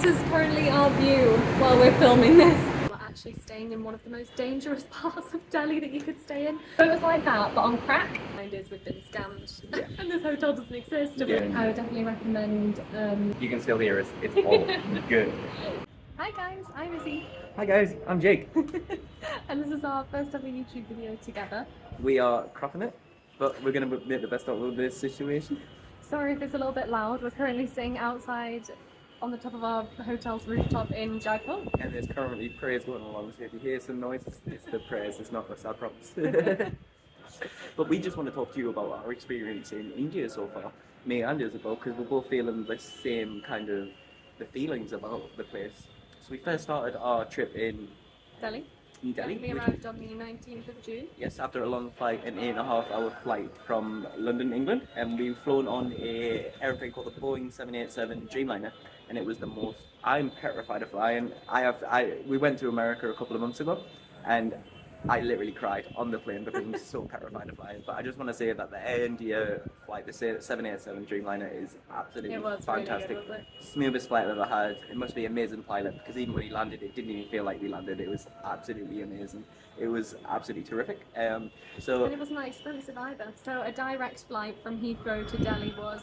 is currently our view while we're filming this. We're actually staying in one of the most dangerous parts of Delhi that you could stay in. So it was like that, but on crack. Mind is, we've been scammed, and this hotel doesn't exist. Yeah. I would definitely recommend. You can still hear us. It's all good. Hi guys, I'm Issey. Hi guys, I'm Jake. And this is our first ever YouTube video together. We are cropping it, but we're going to make the best out of this situation. Sorry if it's a little bit loud. We're currently sitting outside on the top of our hotel's rooftop in Jaipur. And there's currently prayers going along, so if you hear some noise, it's the prayers, it's not us, I promise. But we just want to talk to you about our experience in India so far, me and Isabel, because we're both feeling the same kind of the feelings about the place. So we first started our trip in Delhi. We arrived on the 19th of June. Yes, after a long flight, an 8.5-hour flight from London, England, and we've flown on a airplane called the Boeing 787 Dreamliner, and it was the most. I'm petrified of flying. We went to America a couple of months ago, and I literally cried on the plane because I'm so petrified of flying. But I just want to say that the Air India flight, the 787 Dreamliner, is absolutely fantastic. Really good, Smoothest flight I've ever had. It must be an amazing pilot because even when he landed, it didn't even feel like we landed. It was absolutely amazing. It was absolutely terrific. And it wasn't that expensive either. So a direct flight from Heathrow to Delhi was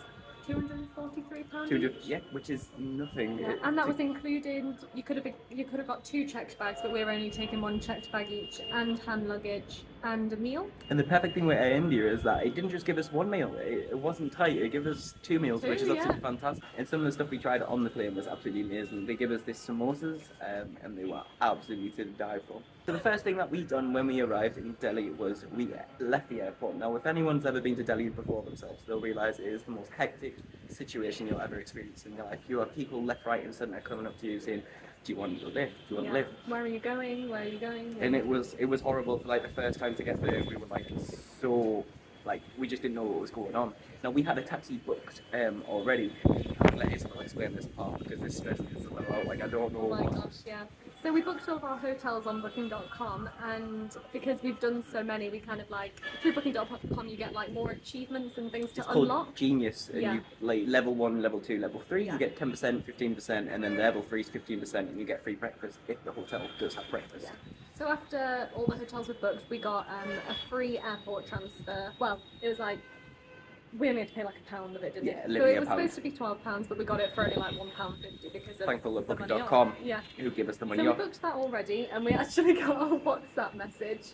£243 each. Yeah, which is nothing. Yeah, and that was included. You could have got 2 checked bags, but we were only taking 1 checked bag each, and hand luggage and a meal. And the perfect thing with Air India is that it didn't just give us 1 meal. It wasn't tight. It gave us 2 meals, which is absolutely fantastic. And some of the stuff we tried on the plane was absolutely amazing. They gave us these samosas, and they were absolutely to die for. So the first thing that we done when we arrived in Delhi was we left the airport. Now, if anyone's ever been to Delhi before themselves, they'll realise it is the most hectic situation you'll ever experience in your life. You have people left, right, and centre coming up to you saying, "Do you want to live? Do you want to live? Where are you going? Where are you going?" And it was horrible for like the first time to get there. We were we just didn't know what was going on. Now we had a taxi booked already. Let Isabel explain this part because this stresses us a little out. Like I don't know. Oh my gosh, yeah. So we booked all of our hotels on Booking.com, and because we've done so many, we kind of through Booking.com you get more achievements and things to unlock. It's called Genius, and you level 1, level 2, level 3. You get 10%, 15%, and then level 3 is 15%, and you get free breakfast if the hotel does have breakfast. Yeah. So after all the hotels were booked, we got a free airport transfer. Well, it was we only had to pay £1 of it, didn't it? So it was supposed to be £12, but we got it for only £1.50 because of thankful the Booking.com, yeah, who give us the money off. off. So we booked that already, and we actually got a WhatsApp message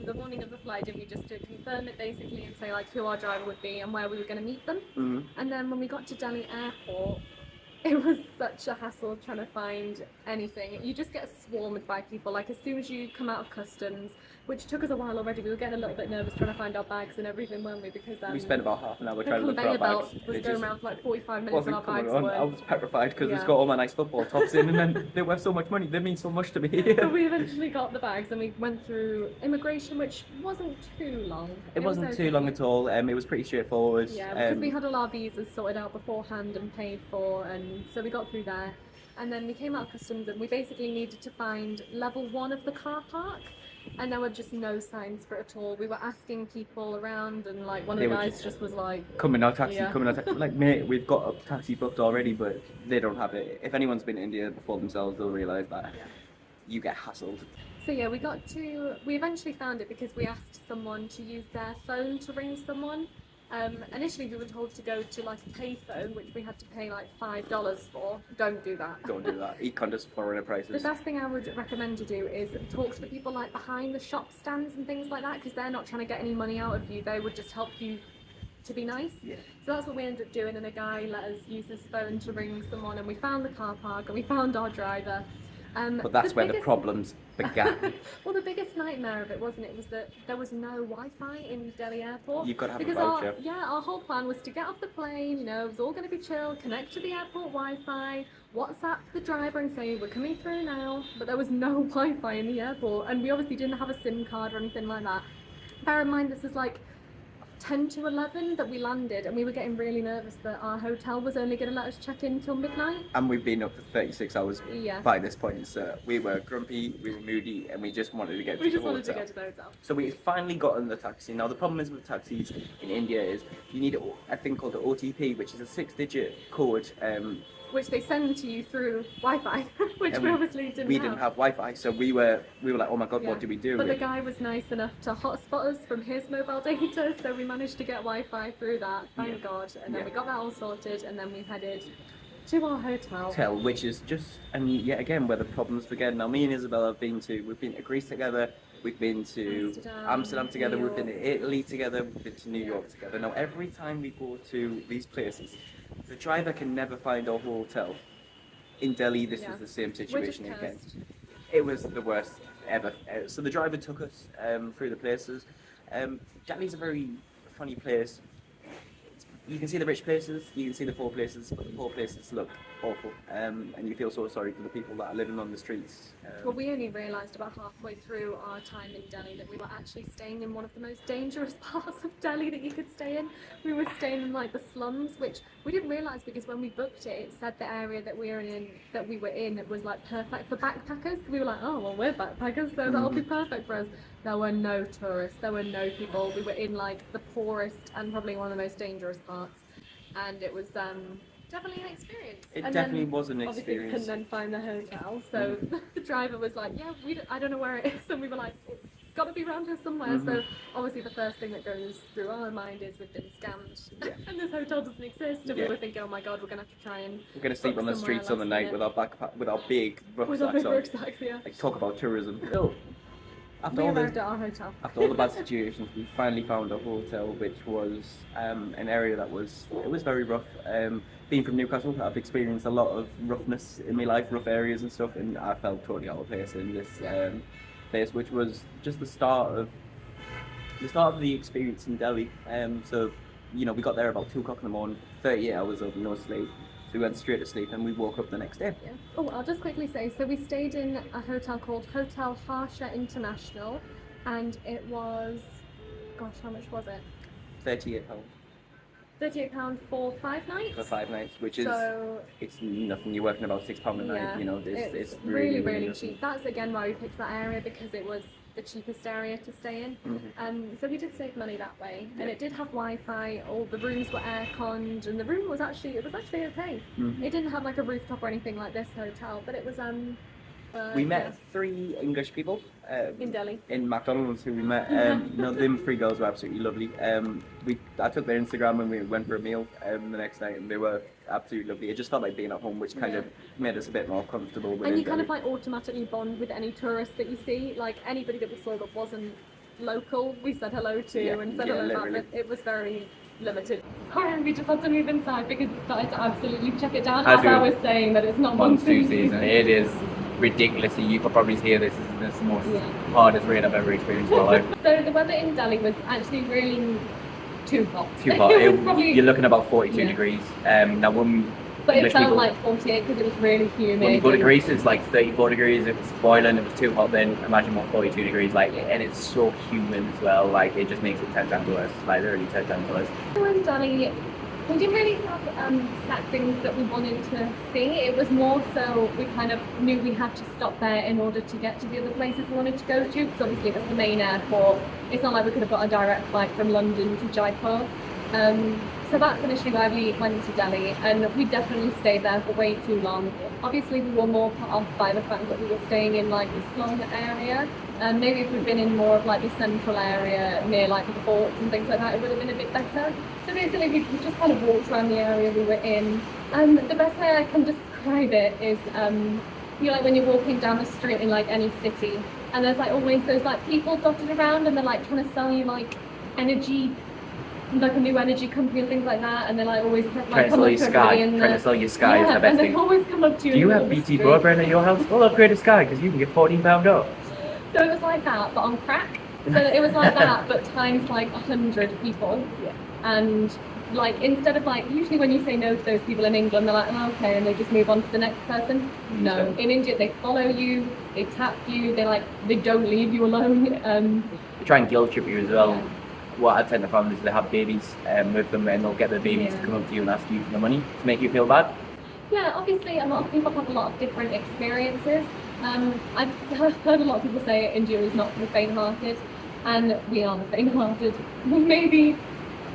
the morning of the flight, didn't we, just to confirm it basically and say who our driver would be and where we were going to meet them. Mm-hmm. And then when we got to Delhi airport, it was such a hassle trying to find anything. You just get swarmed by people. As soon as you come out of customs, which took us a while already, we were getting a little bit nervous trying to find our bags and everything, weren't we? Because we spent about half an hour trying to look for the our conveyor bags. belt was going around for 45 minutes and our bags on. were... I was petrified because it's got all my nice football tops in, and then they worth so much money. They mean so much to me. But we eventually got the bags and we went through immigration, which wasn't too long. It wasn't too long at all. It was pretty straightforward. Yeah, because we had all our visas sorted out beforehand and paid for, and so we got through there. And then we came out of customs and we basically needed to find level 1 of the car park. And there were just no signs for it at all. We were asking people around, and one of the guys just was like, coming out taxi. Mate, we've got a taxi booked already, but they don't have it. If anyone's been to India before themselves, they'll realise that you get hassled. So yeah, we eventually found it because we asked someone to use their phone to ring someone. Initially we were told to go to a payphone, which we had to pay $5 for. Don't do that. Don't do that. Econ does foreigner prices. The best thing I would recommend to do is talk to the people behind the shop stands and things like that, because they're not trying to get any money out of you. They would just help you to be nice. Yeah. So that's what we ended up doing, and a guy let us use his phone to ring someone, and we found the car park and we found our driver. But that's where the problems began. Well, the biggest nightmare of it, wasn't it, was that there was no Wi-Fi in Delhi airport. You've got to have a voucher. Our whole plan was to get off the plane, it was all going to be chill, connect to the airport Wi-Fi, WhatsApp the driver and say, we're coming through now. But there was no Wi-Fi in the airport, and we obviously didn't have a SIM card or anything like that. Bear in mind, this is 10 to 11 that we landed, and we were getting really nervous that our hotel was only going to let us check in till midnight. And we've been up for 36 hours by this point, so we were grumpy, we were moody, and we just wanted to get to the hotel. So we finally got in the taxi. Now the problem is with taxis in India is you need a thing called the OTP, which is a 6-digit code which they send to you through Wi-Fi, which And we obviously didn't we have. didn't have Wi-Fi, so we were like, oh my god, Yeah. what do we do? But the guy was nice enough to hotspot us from his mobile data, so we managed to get Wi-Fi through that, thank God. And then we got that all sorted, and then we headed to our hotel. Which is just, and yet again, where the problems began. Now, me and Isabel we've been to Greece together, we've been to Amsterdam together, we've been to Italy together, we've been to New York together. Now, every time we go to these places, the driver can never find our hotel. In Delhi, this was the same situation again. It was the worst ever. So the driver took us through the places. Delhi's a very funny place. You can see the rich places, you can see the poor places, but the poor places look awful, and you feel so sorry for the people that are living on the streets. Well, we only realised about halfway through our time in Delhi that we were actually staying in one of the most dangerous parts of Delhi that you could stay in. We were staying in like the slums, which we didn't realise because when we booked it, it said the area that we were in was like perfect for backpackers. We were like, oh well, we're backpackers, so that'll be perfect for us. There were no tourists, there were no people. We were in like the poorest and probably one of the most dangerous parts, and it was definitely an experience. It and definitely then, was an obviously we experience. couldn't then find the hotel, so the driver was like, yeah, I don't know where it is, and we were like, it's got to be around here somewhere. So obviously the first thing that goes through our mind is we've been scammed, and this hotel doesn't exist, and we were thinking, oh my god, we're gonna have to try and sleep on the streets on the night with our backpack, with our big rucksacks on. Yeah. Like, talk about tourism. We arrived at our hotel. After all the bad situations, we finally found a hotel, which was an area that was very rough. Being from Newcastle, I've experienced a lot of roughness in my life, rough areas and stuff, and I felt totally out of place in this place, which was just the start of the experience in Delhi. So, we got there about 2 o'clock in the morning, 38 hours of no sleep. So we went straight to sleep and we woke up the next day. Yeah. Oh, I'll just quickly say, so we stayed in a hotel called Hotel Harsha International, and it was, gosh, how much was it? £38. £38 for 5 nights? For 5 nights, which is, it's nothing. You're working about £6 a night, it's really, really cheap. That's again why we picked that area, because it was the cheapest area to stay in. So we did save money that way, and it did have Wi-Fi. All the rooms were air-conned, and the room was actually okay. It didn't have like a rooftop or anything like this hotel, but it was we met 3 English people in Delhi, in McDonald's, who we met. Them 3 girls were absolutely lovely. I took their Instagram and we went for a meal the next night, and they were absolutely lovely. It just felt like being at home, which kind of made us a bit more comfortable. And you kind of like automatically bond with any tourist that you see. Like anybody that we saw that wasn't local, we said hello to and said hello back. But it was very limited. Sorry, we just had to move inside because it started to absolutely check it down. As I was saying, that it's not monsoon season. It is ridiculous. You could probably hear this is the most hardest rain I've ever experienced in my life. So the weather in Delhi was actually really too hot. Too hot. You're looking about 42 degrees. Now but it felt like 48 because it was really humid. When you go to Greece, it's like 34 degrees. It was boiling. It was too hot. Then imagine what 42 degrees like, and it's so humid as well. Like it just makes it 10 times worse. Like literally 10 times worse. So in Delhi, we didn't really have set things that we wanted to see. It was more so we kind of knew we had to stop there in order to get to the other places we wanted to go to, because obviously it was the main airport. It's not like we could have got a direct flight from London to Jaipur. So that's initially why we went to Delhi, and we definitely stayed there for way too long. Obviously we were more put off by the fact that we were staying in like the slum area, and maybe if we'd been in more of like the central area near like the forts and things like that, it would have been a bit better. So basically we just kind of walked around the area we were in, and the best way I can describe it is like when you're walking down the street in like any city, and there's like always those like people dotted around, and they're like trying to sell you like energy, like a new energy company and things like that, and they're like always like trying to sell you Sky is the best thing. They always come up to you. Do you have BT broadband at your house? We'll upgrade to Sky because you can get £14 off. So it was like that, but on crack. So it was like that, but times like 100 people. And like instead of like, usually when you say no to those people in England, they're like, oh, okay, and they just move on to the next person. No, in India they follow you, they tap you, they don't leave you alone. They try and guilt trip you as well. What I tend to find is they have babies with them, and they'll get their babies to come up to you and ask you for the money to make you feel bad. Yeah, obviously a lot of people have a lot of different experiences. I've heard a lot of people say India is not for the faint-hearted, and we are the faint-hearted. Maybe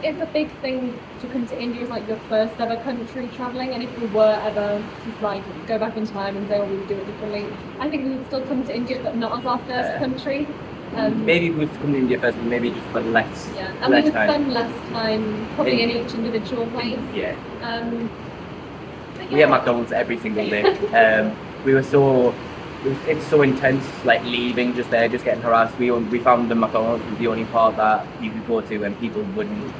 it's a big thing to come to India as like your first ever country traveling, and if we were ever to like go back in time and say, oh, we would do it differently, I think we would still come to India, but not as our first country. Maybe we would come to India first, but maybe just spend less. Yeah, and we would spend less time probably in each individual place. Yeah. But We had McDonald's every single day. We were so. It's so intense, like leaving just there, just getting harassed. We found the McDonald's was the only part that you could go to and people wouldn't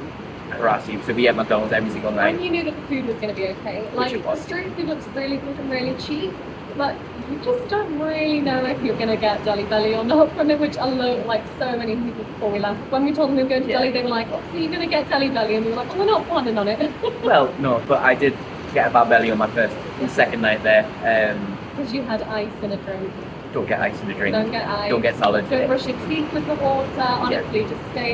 harass you. So we had McDonald's every single night. And you knew that the food was going to be okay. Like, the street food looks really good and really cheap, but you just don't really know if you're going to get Delhi Belly or not from it, which alerted like so many people before we left. When we told them we were going to Delhi, they were like, oh, so you're going to get Delhi Belly? And we were like, oh, we're not planning on it. Well, no, but I did get a bad belly on my second night there. Because you had ice in a drink. Don't get ice in the drink. Don't get ice. Don't get salad. Don't brush your teeth with the water. Honestly, just stay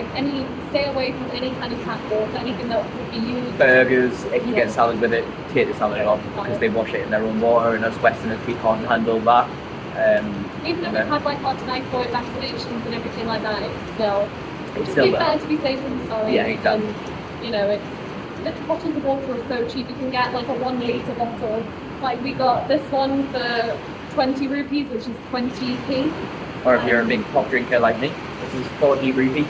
away from any kind of tap water, anything that would be used. Burgers, if you get salad with it, take the salad off because they wash it in their own water, and us Westerners, we can't handle that. Even if we've had like hot typhoid vaccinations and everything like that, it's still better to be safe than sorry. Yeah, exactly. And, you know, little bottles of water are so cheap. You can get like a 1 litre bottle. Like we got this one for 20 rupees, which is 20p. Or if you're a big pop drinker like me, this is 40 rupees,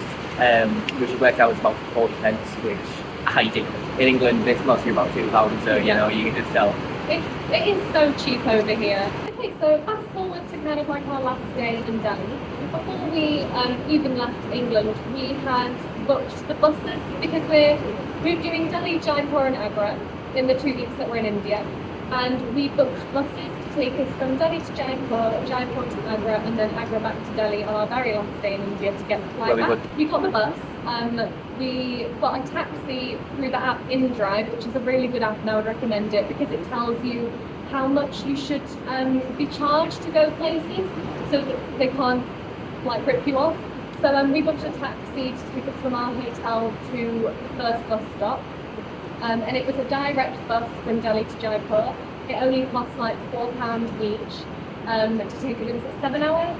which works out as about 40 pence, which I think in England this must be about £2, so you know, you can just tell. It is so cheap over here. Okay, so fast forward to kind of like our last day in Delhi. Before we even left England, we had booked the buses because we're doing Delhi, Jaipur and Agra in the 2 weeks that we're in India. And we booked buses to take us from Delhi to Jaipur, Jaipur to Agra, and then Agra back to Delhi on our very last day in India to get the flight back. We got the bus. We got a taxi through the app InDrive, which is a really good app, and I would recommend it because it tells you how much you should be charged to go places, so that they can't like rip you off. So we booked a taxi to take us from our hotel to the first bus stop. And it was a direct bus from Delhi to Jaipur. It only cost like £4 each to take it. It was a 7 hour.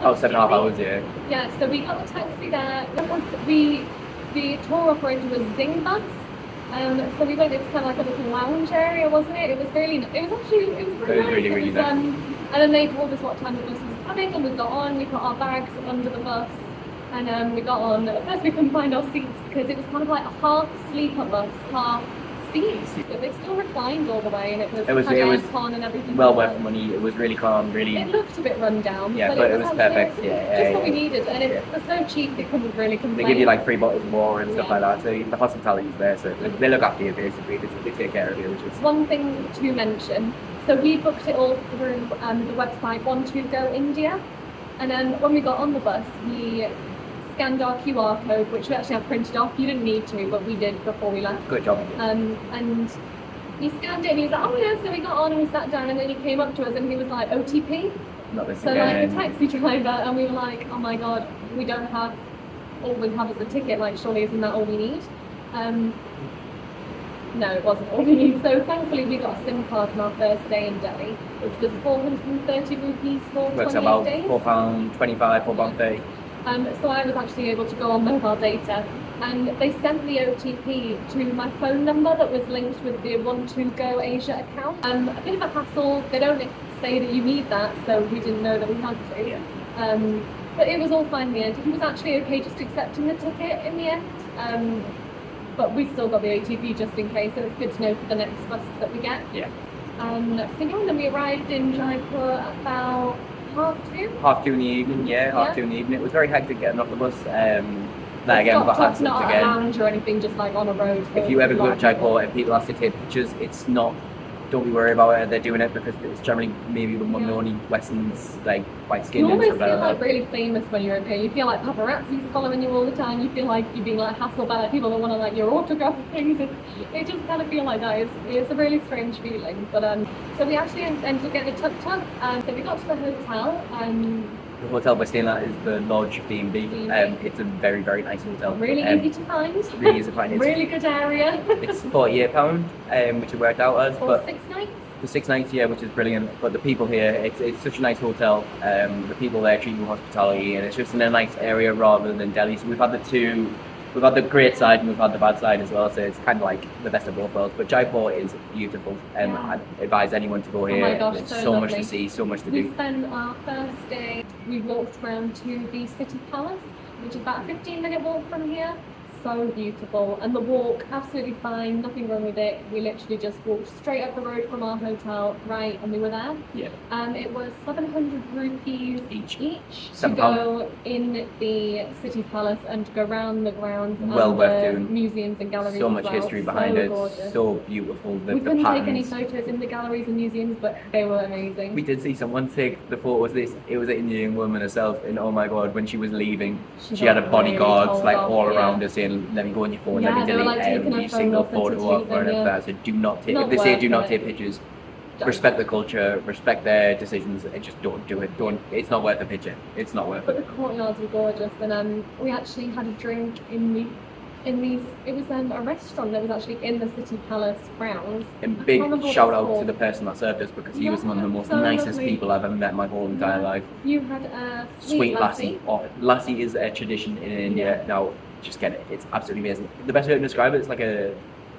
Oh, 7.5 hours, yeah. Yeah, so we got the taxi there. The tour operator was Zing Bus. So we went. It was kind of like a little lounge area, wasn't it? It was really nice. It was really nice. And then they told us what time the bus was coming, and we got on. We put our bags under the bus. And we got on. At first we couldn't find our seats because it was kind of like a half sleeper bus, half seats. But they still reclined all the way, and it was aircon and everything. Well worth the money. It was really calm, really. It looked a bit run down. Yeah, but it was perfect. Just what we needed, and it was so cheap they couldn't really complain. They give you like free bottles of water and stuff like that. So the hospitality is there. So they look after you basically. They take care of you, which is one thing to mention. So we booked it all through the website 12Go India, and then when we got on the bus, we scanned our QR code, which we actually have printed off. You didn't need to, but we did before we left. Good job. And he scanned it and he was like, oh yeah, so we got on and we sat down, and then he came up to us and he was like, OTP? Not this so like the taxi driver, and we were like, oh my god, we don't have, all we have is the ticket, like surely isn't that all we need? No, it wasn't all we need. So thankfully we got a SIM card on our first day in Delhi, which was 430 rupees for 28 days. £4.25, £4.30. So I was actually able to go on mobile data, and they sent the OTP to my phone number that was linked with the 12Go Asia account. A bit of a hassle. They don't say that you need that, so we didn't know that we had to. Yeah. But it was all fine in the end. He was actually okay just accepting the ticket in the end. But we still got the OTP just in case, so it's good to know for the next buses that we get. Yeah. So yeah, then we arrived in Jaipur about 2:30. 2:30 in the evening, yeah, 2:30 in the evening. It was very hectic getting off the bus. Again, it's not a lounge or anything, just like on a road. If you ever go to Jaipur and people ask to take pictures, it's not. Don't be worried about it. They're doing it because it's generally maybe the only Westerns, like white skin. You almost feel like really famous when you're over here. You feel like paparazzi's following you all the time. You feel like you're being like hassled by like people that want to like your autograph and things. It just kind of feel like that. It's a really strange feeling. But so we actually ended up getting a tuk-tuk. So we got to the hotel. The hotel we're staying at is the Lodge B&B. It's a very, very nice hotel. Really easy to find. Really easy to find. It's really good area. It's £48, which it worked out as. For 6 nights? For 6 nights, yeah, which is brilliant. But the people here, it's such a nice hotel. The people there treat you with hospitality, and it's just in a nice area rather than Delhi. So we've had the two we've had the great side and we've had the bad side as well. So it's kind of like the best of both worlds. But Jaipur is beautiful, and I'd advise anyone to go here. my gosh, There's so much lovely. to see, so much to We do. spent our first day, we walked around to the City Palace, which is about a 15-minute walk from here. So beautiful, and the walk absolutely fine, nothing wrong with it. We literally just walked straight up the road from our hotel, right, and we were there. Yeah. It was 700 rupees Each. to £7. go in the City Palace and to go around the grounds Well and worth the doing. museums and galleries. So as much well. history behind So it. gorgeous. So beautiful. We The couldn't take any patterns. photos in the galleries and museums, but they were amazing. We did see someone take the photos. It was an Indian woman herself, and oh my god, when she was leaving, she had a got bodyguards really like told all off, around her saying, "Let me go on your phone, let Yeah, me they were, delete like, taking every her phone single off and to photo treat off or them, anything." yeah. So do not take. Not If they say worth do not it. take pictures, Don't. respect the culture, respect their decisions, and just don't do it. Don't. It's not worth a picture. It's not worth But it. the courtyards were gorgeous, and we actually had a drink in these. It was a restaurant that was actually in the City Palace grounds. And I big can't remember what shout it's out to called. the person that served us because he was Yeah, one of the most so nicest lovely. people I've ever met in my whole entire Yeah. life. You had a Sweet lassi. Oh, lassi is a tradition in India. Now, just get it. It's absolutely amazing. The best way to describe it is like an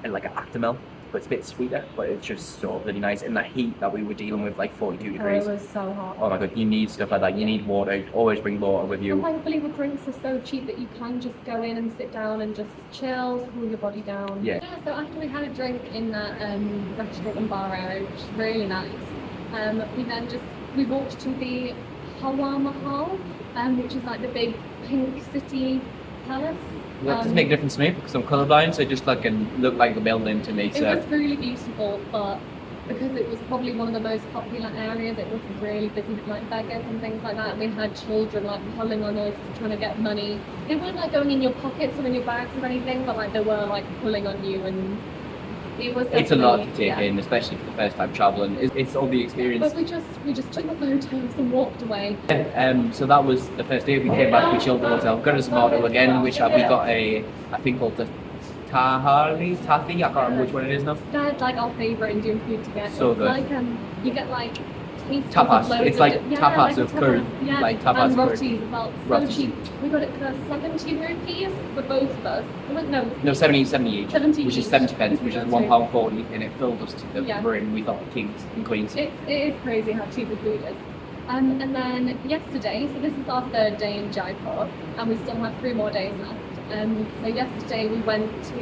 actimel, but it's a bit sweeter. But it's just so really nice. And the heat that we were dealing with, like 42 Oh, it degrees. was so hot. Oh my god, you need stuff like that. You need water. Always bring water with And you. thankfully, the drinks are so cheap that you can just go in and sit down and just chill, cool your body down. Yeah. So after we had a drink in that restaurant and bar area, which was really nice, we walked to the Hawa Mahal, which is like the big pink city palace. That doesn't make a difference to me because I'm colourblind, so it just look like a building to me. It So was really beautiful, but because it was probably one of the most popular areas, it was really busy with like beggars and things like that. And we had children like pulling on us, trying to get money. They weren't like going in your pockets or in your bags or anything, but like they were like pulling on you, and it was. it's a lot to definitely- take in, especially for the first time travelling. It's all the experience. But we just took the photos and walked away. So that was the first day. We came back, we chilled at the hotel, got us a model again, which we got a thing called the Tathi, I can't remember which one it is now. That's like our favourite Indian food to get. So it's good. like you get like tastes Tapas. of loads It's of like di- tapas like of tapas, curry. Yeah. Like tapas and of curry. rotis as well. So Rotis. cheap. We got it for 70 rupees for both of us. No, 70 each, 70 which is each. 70 pence, which is £1.40, and it filled us to the Yeah. brim. We thought kings and queens. It is crazy how cheap the food is. And then yesterday, so this is our third day in Jaipur, and we still have 3 more days left. So yesterday we went to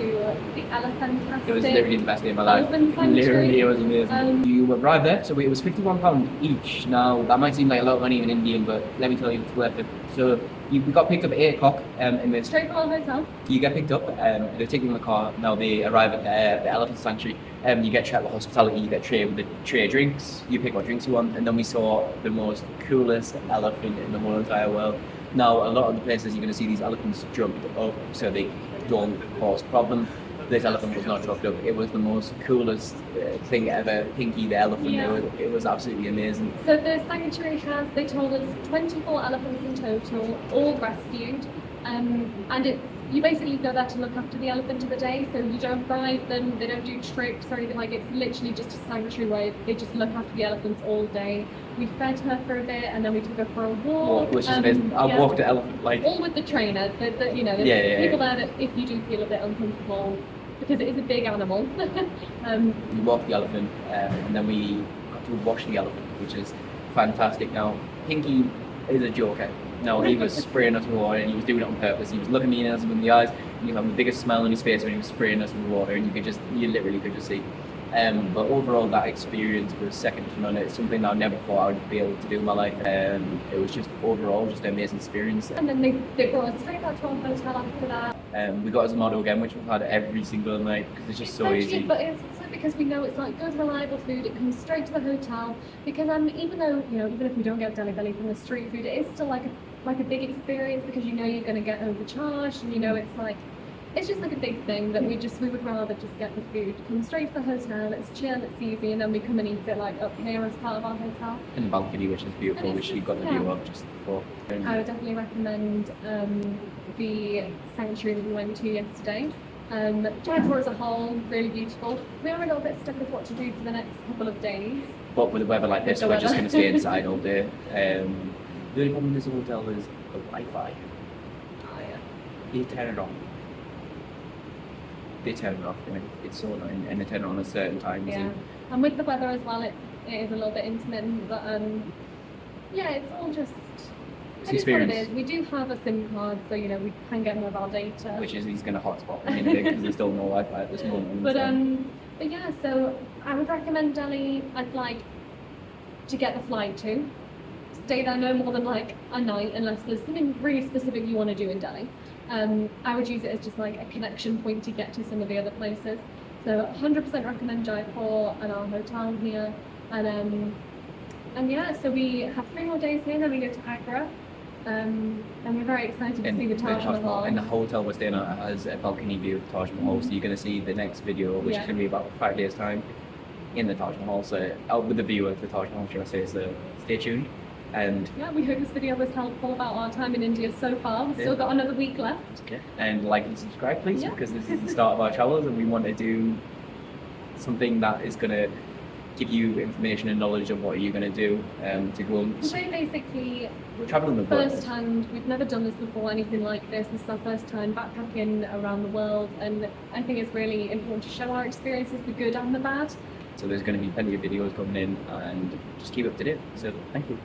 the elephant. It was literally the best day of my life. Elephant sanctuary. Literally, it was amazing. You arrived there, so it was £51 each. Now, that might seem like a lot of money in Indian, but let me tell you, it's worth it. So, we got picked up at 8 o'clock, and this, Straight from our hotel. you get picked up, they take you in the car. Now, they arrive at the elephant sanctuary, you get treated with hospitality, you get treated with a tray of drinks, you pick what drinks you want, and then we saw the most coolest elephant in the whole entire world. Now, a lot of the places you're going to see these elephants drugged up so they don't cause problems. This elephant was not drugged up. It was the most coolest thing ever. Pinky the elephant. Yeah. It was absolutely amazing. So the sanctuary has, they told us, 24 elephants in total, all rescued. And you basically go there to look after the elephant of the day, so you don't ride them, they don't do tricks or anything, like it's literally just a sanctuary where they just look after the elephants all day. We fed her for a bit and then we took her for a walk. Which is amazing. I yeah. walked the elephant like... All with the trainer, there's Yeah. people there that if you do feel a bit uncomfortable, because it is a big animal. We walked the elephant, and then we got to wash the elephant, which is fantastic. Now, Pinky is a joker. No, he was spraying us with water, and he was doing it on purpose. He was looking me in the eyes, and he was having the biggest smile on his face when he was spraying us with water, and you literally could just see. But overall, that experience was second to none. It's something I never thought I would be able to do in my life. It was just overall just an amazing experience. And then they brought us straight back to our hotel after that. We got us a model again, which we've had every single night because it's just so easy. Cheap, but it's also because we know it's like good, reliable food. It comes straight to the hotel. Because even though even if we don't get Delhi belly from the street food, it is still like a big experience because you know you're going to get overcharged, and it's just like a big thing that we would rather just get the food, come straight to the hotel, it's chill, it's easy, and then we come and eat it like up here as part of our hotel. And the balcony, which is beautiful, which you got the view of just before. I would definitely recommend the sanctuary that we went to yesterday. Jaipur as a whole, really beautiful. We are a little bit stuck with what to do for the next couple of days. But with the weather like this, With the we're just weather. going to stay inside all day. The only problem with this hotel is the Wi-Fi. Oh yeah. You turn it on, they turn it off. It's so annoying, and they turn it on at certain times. Yeah, and with the weather as well, it is a little bit intermittent, but yeah, it's all just. It's It is what it experience. is. We do have a SIM card, so you know we can get mobile data. Which is he's going to hotspot in a bit because there's still no Wi-Fi at this moment. But yeah, so I would recommend Delhi. I'd like to get the flight to. Stay there no more than like a night, unless there's something really specific you want to do in Delhi. I would use it as just like a connection point to get to some of the other places. So 100% recommend Jaipur and our hotel here. And yeah, so we have 3 more days here, then we go to Agra. And we're very excited to see the Taj Mahal. And the hotel we're staying at has a balcony view of the Taj Mahal, so you're going to see the next video, which is going to be about 5 days' time, in the Taj Mahal. So out with the view of the Taj Mahal, should I say? So stay tuned. And yeah, we hope this video was helpful about our time in India so far. We've still got another week left. And like and subscribe, please, because this is the start of our travels, and we want to do something that is going to give you information and knowledge of what you're going to do to go and So basically, travel in the world. first hand, we've never done this before, anything like this. This is our first time backpacking around the world, and I think it's really important to show our experiences, the good and the bad. So there's going to be plenty of videos coming in, and just keep up to date. So thank you.